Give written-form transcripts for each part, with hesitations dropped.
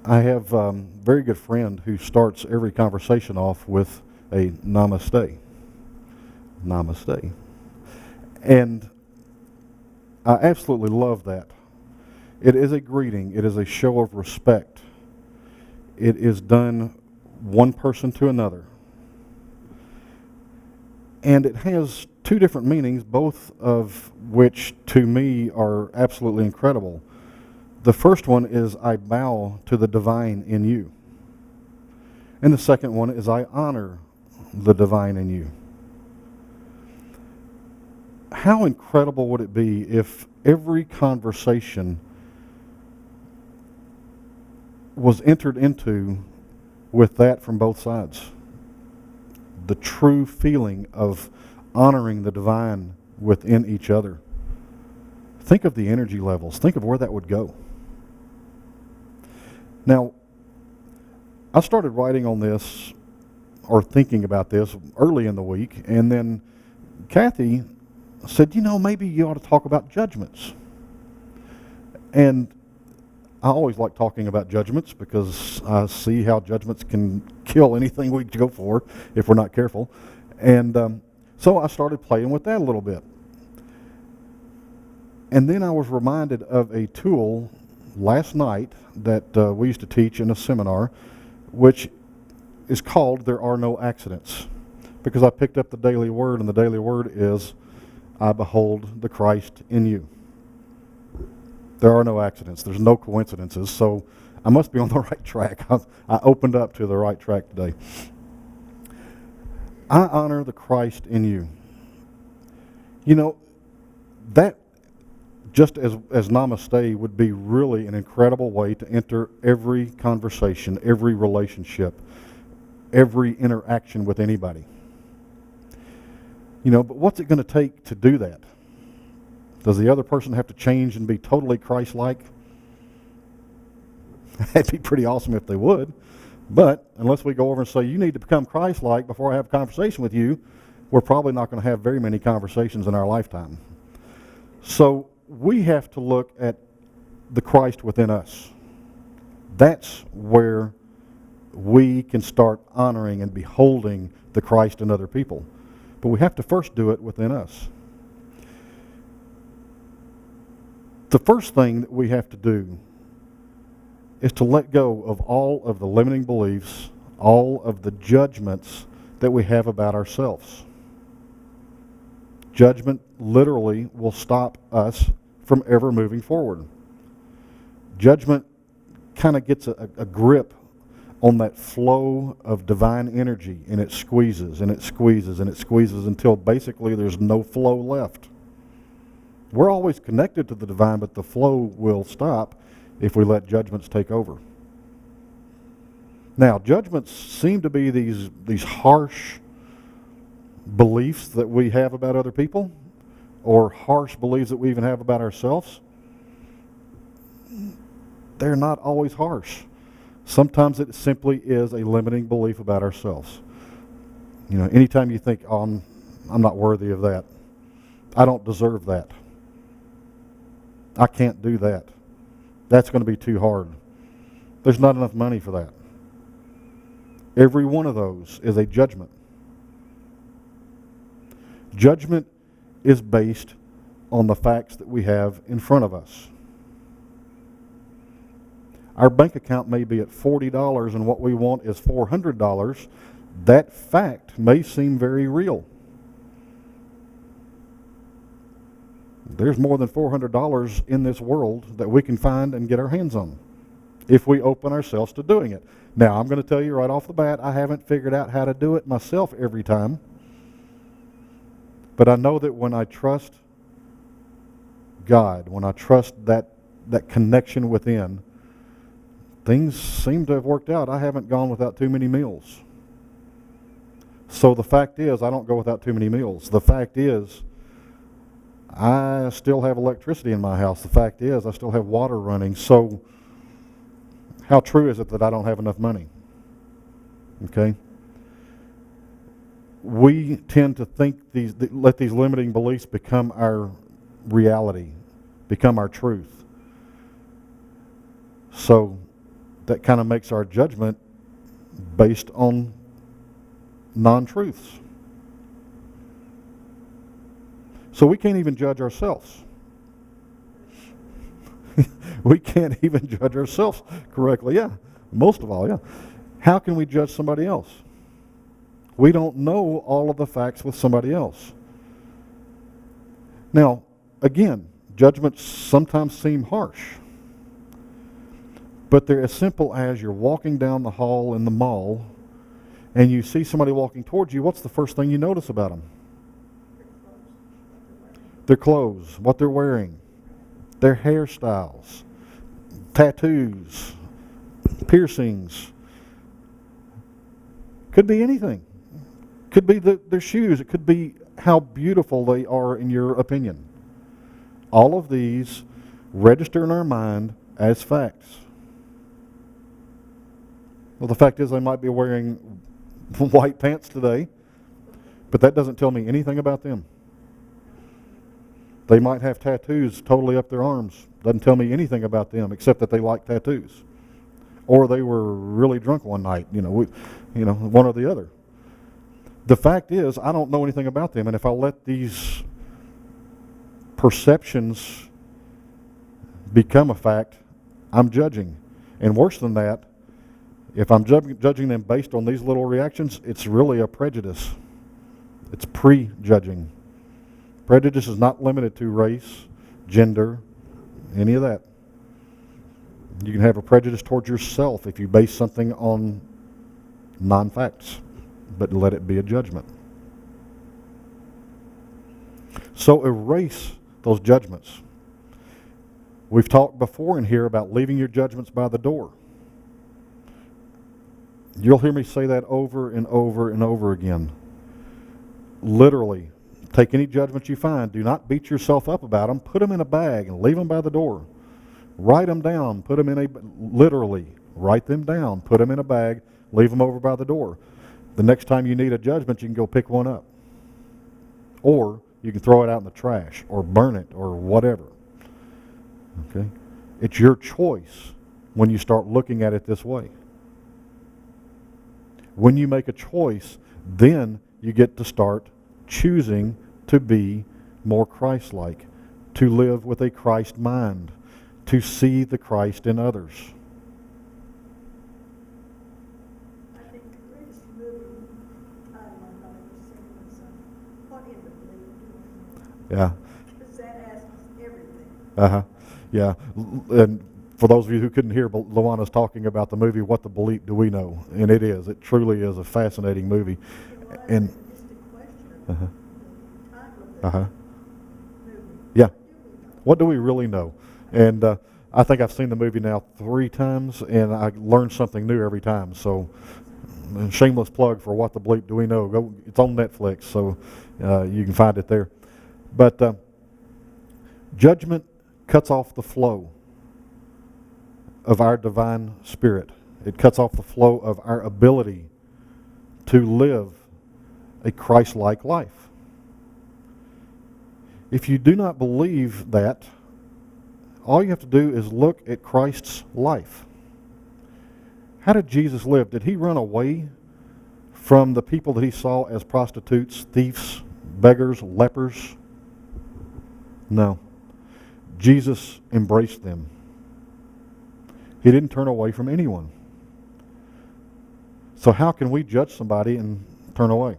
I have a very good friend who starts every conversation off with a namaste. Namaste. And I absolutely love that. It is a greeting. It is a show of respect. It is done one person to another. And it has two different meanings, both of which to me are absolutely incredible. The first one is I bow to the divine in you. And the second one is I honor the divine in you. How incredible would it be if every conversation was entered into with that from both sides? The true feeling of honoring the divine within each other. Think of the energy levels. Think of where that would go. Now, I started writing on this or thinking about this early in the week, and then Kathy said, maybe you ought to talk about judgments. And I always like talking about judgments because I see how judgments can kill anything we go for if we're not careful. And so I started playing with that a little bit. And then I was reminded of a tool last night that we used to teach in a seminar, which is called There Are No Accidents. Because I picked up the daily word, and the daily word is, I behold the Christ in you. There are no accidents. There's no coincidences. So I must be on the right track. I opened up to the right track today. I honor the Christ in you. That just as namaste would be really an incredible way to enter every conversation, every relationship, every interaction with anybody. But what's it going to take to do that? Does the other person have to change and be totally Christ-like? That'd be pretty awesome if they would. But unless we go over and say, you need to become Christ-like before I have a conversation with you, we're probably not going to have very many conversations in our lifetime. So we have to look at the Christ within us. That's where we can start honoring and beholding the Christ in other people. But we have to first do it within us. The first thing that we have to do is to let go of all of the limiting beliefs, all of the judgments that we have about ourselves. Judgment literally will stop us from ever moving forward. Judgment kind of gets a grip on that flow of divine energy, and it squeezes and it squeezes and it squeezes until basically there's no flow left. We're always connected to the divine, but the flow will stop if we let judgments take over. Now, judgments seem to be these harsh beliefs that we have about other people, or harsh beliefs that we even have about ourselves. They're not always harsh. Sometimes it simply is a limiting belief about ourselves. Anytime you think, I'm not worthy of that. I don't deserve that. I can't do that. That's going to be too hard. There's not enough money for that. Every one of those is a judgment. Judgment is based on the facts that we have in front of us. Our bank account may be at $40 and what we want is $400. That fact may seem very real. There's more than $400 in this world that we can find and get our hands on if we open ourselves to doing it. Now, I'm going to tell you right off the bat, I haven't figured out how to do it myself every time. But I know that when I trust God, when I trust that connection within, things seem to have worked out. I haven't gone without too many meals. So the fact is, I don't go without too many meals. The fact is, I still have electricity in my house. The fact is, I still have water running. So how true is it that I don't have enough money? Okay? We tend to think let these limiting beliefs become our reality, become our truth. So that kind of makes our judgment based on non-truths. So we can't even judge ourselves. We can't even judge ourselves correctly. Yeah, most of all, yeah. How can we judge somebody else? We don't know all of the facts with somebody else. Now, again, judgments sometimes seem harsh. But they're as simple as you're walking down the hall in the mall and you see somebody walking towards you. What's the first thing you notice about them? Their clothes, what they're wearing, their hairstyles, tattoos, piercings. Could be anything. Could be their shoes. It could be how beautiful they are in your opinion. All of these register in our mind as facts. Well, the fact is they might be wearing white pants today, but that doesn't tell me anything about them. They might have tattoos totally up their arms. Doesn't tell me anything about them except that they like tattoos. Or they were really drunk one night, one or the other. The fact is, I don't know anything about them, and if I let these perceptions become a fact, I'm judging. And worse than that, if I'm judging them based on these little reactions, it's really a prejudice. It's prejudging. Prejudice is not limited to race, gender, any of that. You can have a prejudice towards yourself if you base something on non-facts, but let it be a judgment. So erase those judgments. We've talked before in here about leaving your judgments by the door. You'll hear me say that over and over and over again. Literally, take any judgments you find. Do not beat yourself up about them. Put them in a bag and leave them by the door. Write them down. Put them in literally, write them down. Put them in a bag. Leave them over by the door. The next time you need a judgment, you can go pick one up. Or you can throw it out in the trash or burn it or whatever. Okay? It's your choice when you start looking at it this way. When you make a choice, then you get to start choosing to be more Christ-like, to live with a Christ mind, to see the Christ in others. I think the greatest movie time I've ever seen was What in the Bleep Doing? Yeah. Because that asks everything. Uh-huh. Yeah. And for those of you who couldn't hear, Luana's talking about the movie What the Bleep Do We Know? And it is. It truly is a fascinating movie. And Just a question. uh-huh. The title of that Uh-huh. movie. Yeah. What do we really know? And I think I've seen the movie now 3 times, and I learn something new every time. So, shameless plug for What the Bleep Do We Know? Go. It's on Netflix, so you can find it there. But judgment cuts off the flow of our divine spirit. It cuts off the flow of our ability to live a Christ-like life. If you do not believe that, all you have to do is look at Christ's life. How did Jesus live? Did he run away from the people that he saw as prostitutes, thieves, beggars, lepers? No. Jesus embraced them. He didn't turn away from anyone. So how can we judge somebody and turn away?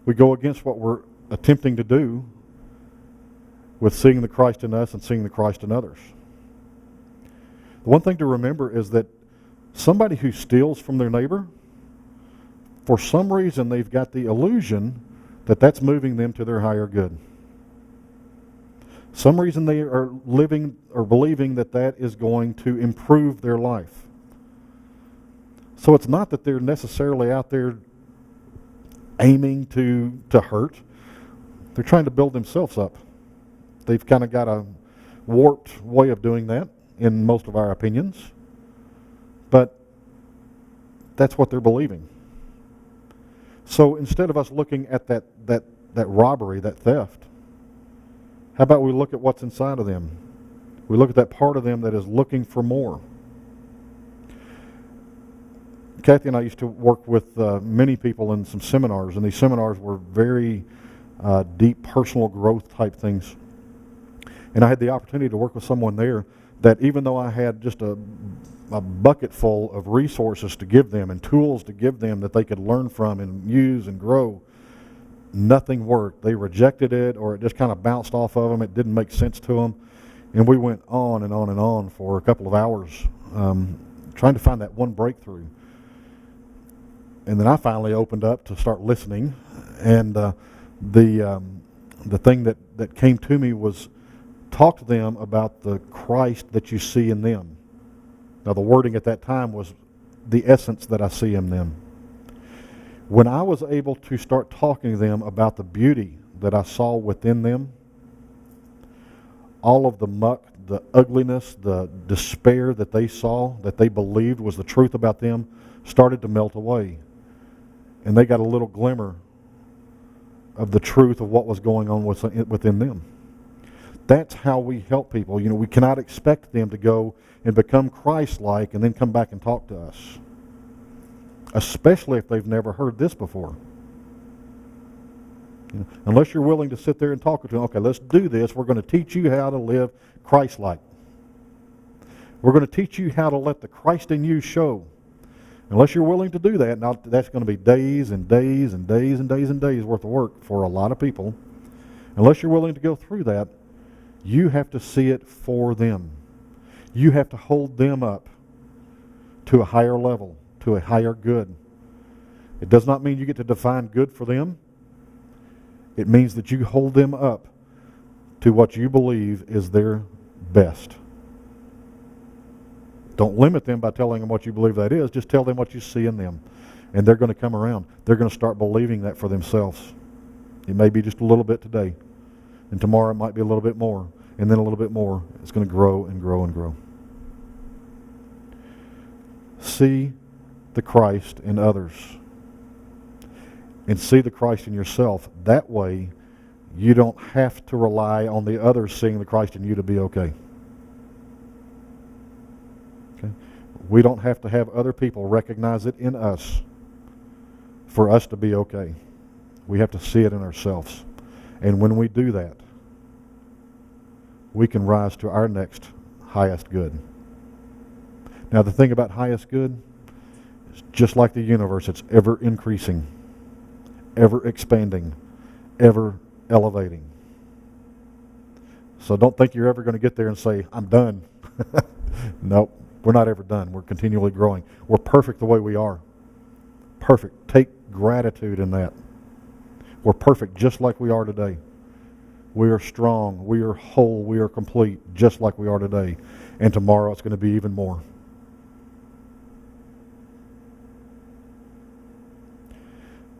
We go against what we're attempting to do with seeing the Christ in us and seeing the Christ in others. The one thing to remember is that somebody who steals from their neighbor, for some reason they've got the illusion that that's moving them to their higher good. Some reason they are living or believing that that is going to improve their life. So it's not that they're necessarily out there aiming to hurt. They're trying to build themselves up. They've kind of got a warped way of doing that in most of our opinions. But that's what they're believing. So instead of us looking at that robbery, that theft, how about we look at what's inside of them? We look at that part of them that is looking for more. Kathy and I used to work with many people in some seminars, and these seminars were very deep personal growth type things. And I had the opportunity to work with someone there that, even though I had just a bucket full of resources to give them and tools to give them that they could learn from and use and grow, nothing worked. They rejected it, or it just kind of bounced off of them. It didn't make sense to them. And we went on and on and on for a couple of hours trying to find that one breakthrough. And then I finally opened up to start listening, and the thing that came to me was, talk to them about the Christ that you see in them. Now, the wording at that time was the essence that I see in them. When I was able to start talking to them about the beauty that I saw within them, all of the muck, the ugliness, the despair that they saw, that they believed was the truth about them, started to melt away. And they got a little glimmer of the truth of what was going on within them. That's how we help people. You know, we cannot expect them to go and become Christ-like and then come back and talk to us, especially if they've never heard this before. You know, unless you're willing to sit there and talk to them, okay, let's do this. We're going to teach you how to live Christ-like. We're going to teach you how to let the Christ in you show. Unless you're willing to do that, now that's going to be days and days and days and days and days worth of work for a lot of people. Unless you're willing to go through that, you have to see it for them. You have to hold them up to a higher level, to a higher good. It does not mean you get to define good for them. It means that you hold them up to what you believe is their best. Don't limit them by telling them what you believe that is. Just tell them what you see in them. And they're going to come around. They're going to start believing that for themselves. It may be just a little bit today. And tomorrow it might be a little bit more. And then a little bit more. It's going to grow and grow and grow. See the Christ in others. And see the Christ in yourself. That way, you don't have to rely on the others seeing the Christ in you to be okay. We don't have to have other people recognize it in us for us to be okay. We have to see it in ourselves. And when we do that, we can rise to our next highest good. Now, the thing about highest good is just like the universe, it's ever increasing, ever expanding, ever elevating. So don't think you're ever going to get there and say, I'm done. Nope. We're not ever done. We're continually growing. We're perfect the way we are. Perfect. Take gratitude in that. We're perfect just like we are today. We are strong. We are whole. We are complete just like we are today. And tomorrow it's going to be even more.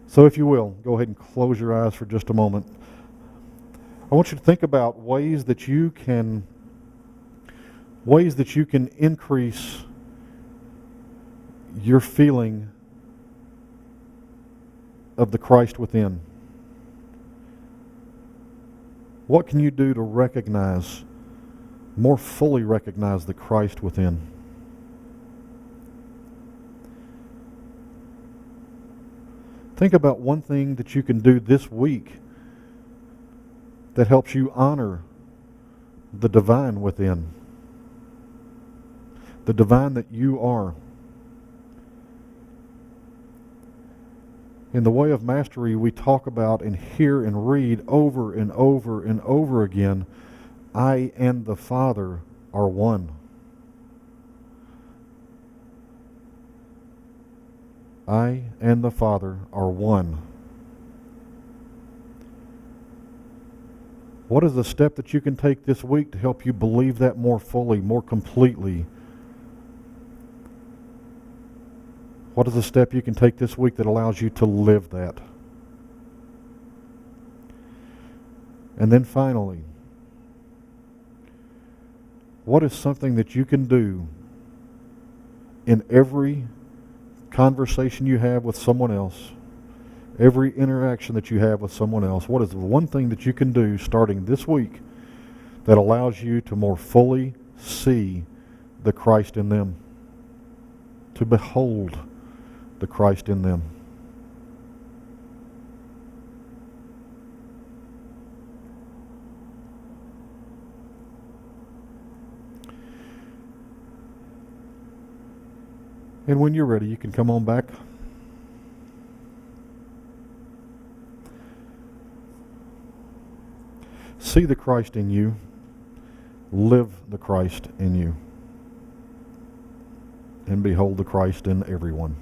So if you will, go ahead and close your eyes for just a moment. I want you to think about ways that you can increase your feeling of the Christ within. What can you do to more fully recognize the Christ within? Think about one thing that you can do this week that helps you honor the divine within. The divine that you are. In the way of mastery, we talk about and hear and read over and over and over again, I and the Father are one. I and the Father are one. What is the step that you can take this week to help you believe that more fully, more completely? What is the step you can take this week that allows you to live that? And then finally, what is something that you can do in every conversation you have with someone else, every interaction that you have with someone else? What is the one thing that you can do starting this week that allows you to more fully see the Christ in them, to behold the Christ in them. And when you're ready, you can come on back. See the Christ in you. Live the Christ in you. And behold the Christ in everyone.